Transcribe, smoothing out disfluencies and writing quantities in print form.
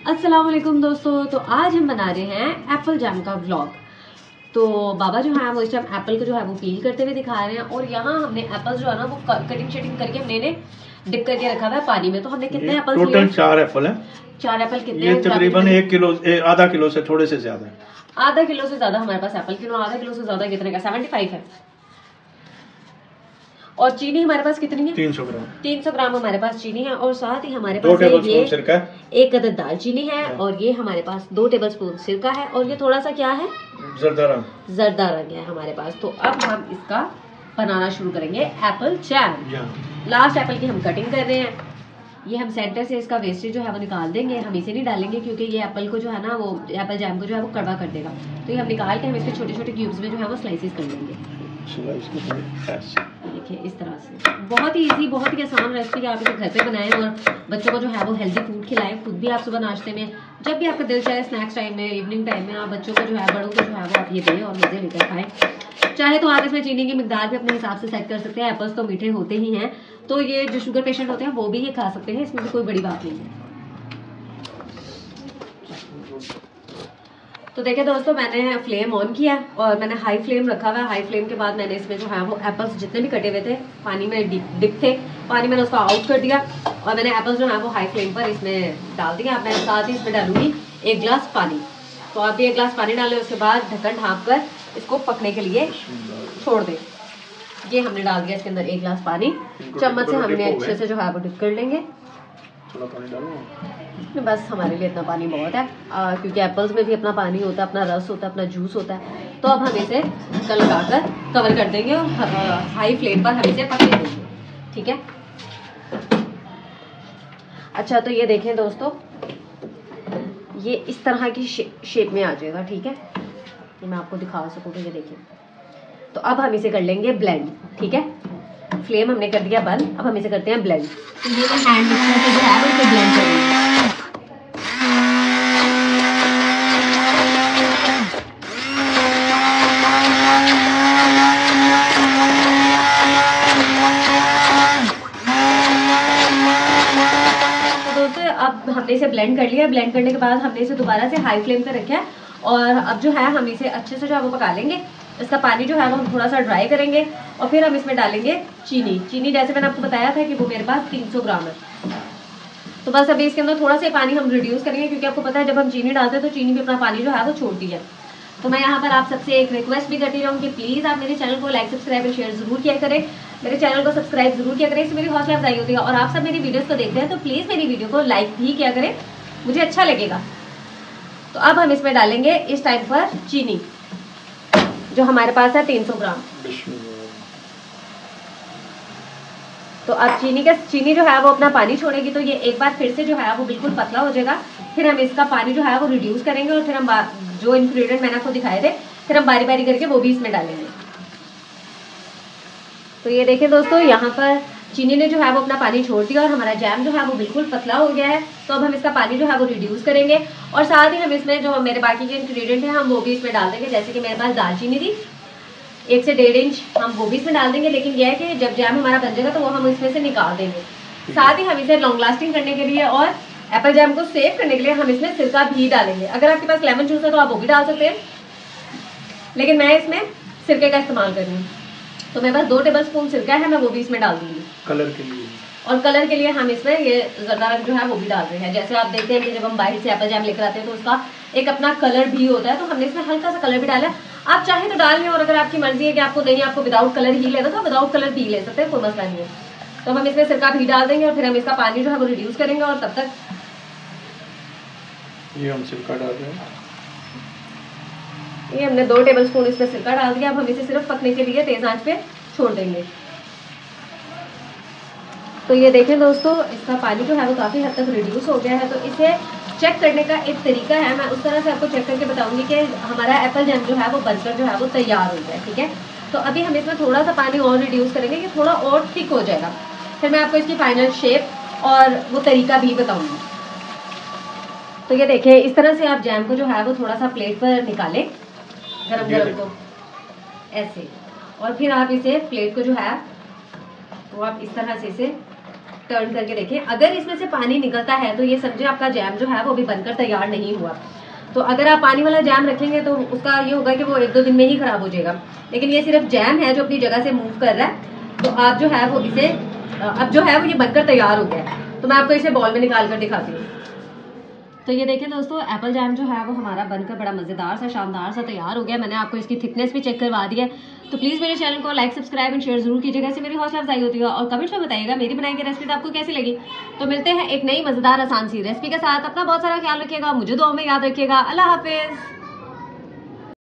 अस्सलाम वालेकुम दोस्तों। तो आज हम बना रहे हैं एप्पल जैम का व्लॉग। तो बाबा जो है वो इस टाइम एप्पल को जो है वो पील करते हुए दिखा रहे हैं और यहाँ हमने एप्पल जो है ना वो कटिंग शटिंग करके हमने डिप करके रखा हुआ है पानी में। तो हमने कितने एप्पल टोटल 4 एप्पल है। 4 एप्पल कितने? ये तकरीबन 1 किलो आधा किलो से थोड़े से ज्यादा है। आधा किलो से ज्यादा हमारे पास एप्पल। किलो आधा किलो से ज्यादा कितने का? 75 है। और चीनी हमारे पास कितनी है? 300 ग्राम। 300 ग्राम हमारे पास चीनी है और साथ ही हमारे 2 पास टेबलस्पून सिरका, 1 अदद दालचीनी है और ये हमारे पास 2 टेबलस्पून सिरका है और ये थोड़ा सा क्या है? जरदा रंग है हमारे पास। तो अब हम इसका बनाना शुरू करेंगे एप्पल जैम। लास्ट एप्पल की हम कटिंग कर रहे हैं। ये हम सेंटर से इसका वेस्टेज जो है वो निकाल देंगे। हम इसे नहीं डालेंगे क्योंकि ये एप्पल को जो है ना वो एप्पल जैम को जो है वो कड़वा कर देगा। तो ये हम निकाल के हम इसके छोटे छोटे क्यूब्स में जो है वो स्लाइसेस कर लेंगे। देखिए इस तरह से बहुत ही इजी, बहुत ही आसान रेसिपी। आप इसे घर पे बनाएं और बच्चों को जो है वो हेल्दी फूड खिलाएं। खुद भी आप सुबह नाश्ते में जब भी आपका दिल चाहे, स्नैक्स टाइम में, इवनिंग टाइम में, आप बच्चों को जो है बड़ों को जो है वो आप ये दें और मजे लेकर खाएं। चाहे तो आप इसमें चीनी की मिकदार भी अपने हिसाब से सेट कर सकते हैं। एप्पल्स तो मीठे होते ही हैं, तो ये जो शुगर पेशेंट होते हैं वो भी ये खा सकते हैं। इसमें भी कोई बड़ी बात नहीं है। तो देखिए दोस्तों, मैंने फ्लेम ऑन किया और मैंने हाई फ्लेम रखा हुआ है। हाई फ्लेम के बाद मैंने इसमें जो है वो एप्पल्स जितने भी कटे हुए थे पानी में डिप थे, पानी मैंने उसको आउट कर दिया और मैंने एप्पल्स जो है वो हाई फ्लेम पर इसमें डाल दिया। मैं साथ ही इसमें डालूंगी 1 गिलास पानी। तो आप भी 1 गिलास पानी डालें, उसके बाद ढक्कन ढाँप कर इसको पकने के लिए छोड़ दें। ये हमने डाल दिया इसके अंदर 1 गिलास पानी। चम्मच से हमने अच्छे से जो है वो डिप कर लेंगे। थोड़ा पानी डालो, बस हमारे लिए इतना पानी बहुत है क्योंकि एप्पल्स में भी अपना पानी होता है, अपना रस होता है, अपना जूस होता है। तो अब हम इसे ढक्कन लगाकर कवर कर देंगे और हाई फ्लेम पर हम इसे पकने देंगे। ठीक है। अच्छा, तो ये देखें दोस्तों, ये इस तरह की शेप में आ जाएगा। ठीक है, ये मैं आपको दिखा सकूँ तो ये देखें। तो अब हम इसे कर लेंगे ब्लेंड। ठीक है, फ्लेम हमने कर दिया बंद। अब हम इसे करते हैं ब्लेंड। तो ये मैं हैंड मिक्सर से जो है वो इसे ब्लेंड करेंगे। तो दोस्तों अब हमने इसे ब्लेंड कर लिया। ब्लेंड करने के बाद हमने इसे दोबारा से हाई फ्लेम पे रखा है और अब जो है हम इसे अच्छे से जो है वो पका लेंगे। इसका पानी जो है वो हम थोड़ा सा ड्राई करेंगे और फिर हम इसमें डालेंगे चीनी। चीनी जैसे मैंने आपको बताया था कि वो मेरे पास 300 ग्राम है। तो बस अभी इसके अंदर थोड़ा सा पानी हम रिड्यूस करेंगे क्योंकि आपको पता है जब हम चीनी डालते हैं तो चीनी भी अपना पानी जो है वो छोड़ती है। तो मैं यहाँ पर आप सबसे एक रिक्वेस्ट भी करती रहूँ कि प्लीज़ आप मेरे चैनल को लाइक, सब्सक्राइब और शेयर जरूर किया करें। मेरे चैनल को सब्सक्राइब जरूर किया करें, इससे मेरी हौसला अफजाई होती है। और आप सब मेरी वीडियोज़ को देखते हैं तो प्लीज़ मेरी वीडियो को लाइक भी किया करें, मुझे अच्छा लगेगा। तो अब हम इसमें डालेंगे इस टाइम पर चीनी जो हमारे पास है 300 ग्राम। तो अब चीनी जो है वो अपना पानी छोड़ेगी तो ये एक बार फिर से जो है वो बिल्कुल पतला हो जाएगा। फिर हम इसका पानी जो है वो रिड्यूस करेंगे और फिर हम जो इंग्रेडिएंट मैंने आपको दिखाए थे फिर हम बारी बारी करके वो भी इसमें डालेंगे। तो ये देखें दोस्तों, यहाँ पर चीनी ने जो है वो अपना पानी छोड़ दिया और हमारा जैम जो है वो बिल्कुल पतला हो गया है। तो अब हम इसका पानी जो है वो रिड्यूस करेंगे और साथ ही हम इसमें जो मेरे बाकी के इंग्रेडिएंट हैं हम वो भी इसमें डाल देंगे। जैसे कि मेरे पास दालचीनी थी 1 से 1.5 इंच, हम वो भी इसमें डाल देंगे। लेकिन यह है कि जब जैम हमारा बन जाएगा तो वो हम इसमें से निकाल देंगे। साथ ही हम इसे लॉन्ग लास्टिंग करने के लिए और एप्पल जैम को सेव करने के लिए हम इसमें सिरका भी डालेंगे। अगर आपके पास लेमन जूस है तो आप वो भी डाल सकते हैं, लेकिन मैं इसमें सिरके का इस्तेमाल कर रही हूँ। तो मेरे पास 2 टेबलस्पून सिरका है, मैं वो भी इसमें डाल दूंगी कलर के लिए। और कलर के लिए हम इसमें ये जरदा रंग जो है वो भी डाल रहे हैं। जैसे आप देखते हैं कि जब हम बाहर से एप्पल जैम लेकर आते हैं तो उसका एक अपना कलर भी होता है, तो हमने इसमें हल्का सा कलर भी डाला है। आप चाहे तो डाल लें और अगर आपकी मर्जी है कि आपको नहीं, आपको विदाउट कलर ही लेना तो विदाउट कलर भी ले सकते हैं, कोई मसला नहीं है। तो हम इसमें सिरका भी डाल देंगे और फिर हम इसका पानी जो है वो रिड्यूस करेंगे और तब तक ये हम सिरका डाल रहे हैं। ये हमने 2 टेबलस्पून इसमें सिरका डाल दिया। अब हम इसे सिर्फ पकने के लिए तेज आंच पे छोड़ देंगे। तो ये देखें दोस्तों, इसका पानी जो है वो काफ़ी हद तक रिड्यूस हो गया है। तो इसे चेक करने का एक तरीका है, मैं उस तरह से आपको चेक करके बताऊंगी कि हमारा एप्पल जैम जो है वो बनकर जो है वो तैयार हो गया है। ठीक है, तो अभी हम इसमें थोड़ा सा पानी और रिड्यूस करेंगे कि थोड़ा और थिक हो जाएगा। फिर मैं आपको इसकी फाइनल शेप और वो तरीका भी बताऊंगी। तो ये देखें, इस तरह से आप जैम को जो है वो थोड़ा सा प्लेट पर निकालें गरम गरम को ऐसे, और फिर आप इसे प्लेट को जो है वो आप इस तरह से इसे टर्न करके देखें। अगर इसमें से पानी निकलता है तो ये समझे आपका जैम जो है वो अभी बनकर तैयार नहीं हुआ। तो अगर आप पानी वाला जैम रखेंगे तो उसका ये होगा कि वो 1-2 दिन में ही खराब हो जाएगा। लेकिन ये सिर्फ जैम है जो अपनी जगह से मूव कर रहा है। तो आप जो है वो इसे अब जो है वो ये बनकर तैयार हो गया है। तो मैं आपको इसे बॉल में निकाल कर दिखाती हूँ। तो ये देखें दोस्तों, एप्पल जैम जो है वो हमारा बनकर बड़ा मज़ेदार सा शानदार सा तैयार हो गया। मैंने आपको इसकी थिकनेस भी चेक करवा दी है। तो प्लीज़ मेरे चैनल को लाइक, सब्सक्राइब एंड शेयर जरूर कीजिएगा, इससे मेरी हौसला अफजाई होती है। और कमेंट्स में बताइएगा मेरी बनाई गई रेसिपी आपको कैसी लगी। तो मिलते हैं एक नई मज़ेदार आसान सी रेसिपी के साथ। अपना बहुत सारा ख्याल रखिएगा, मुझे दुआ में याद रखिएगा। अल्लाह हाफिज़।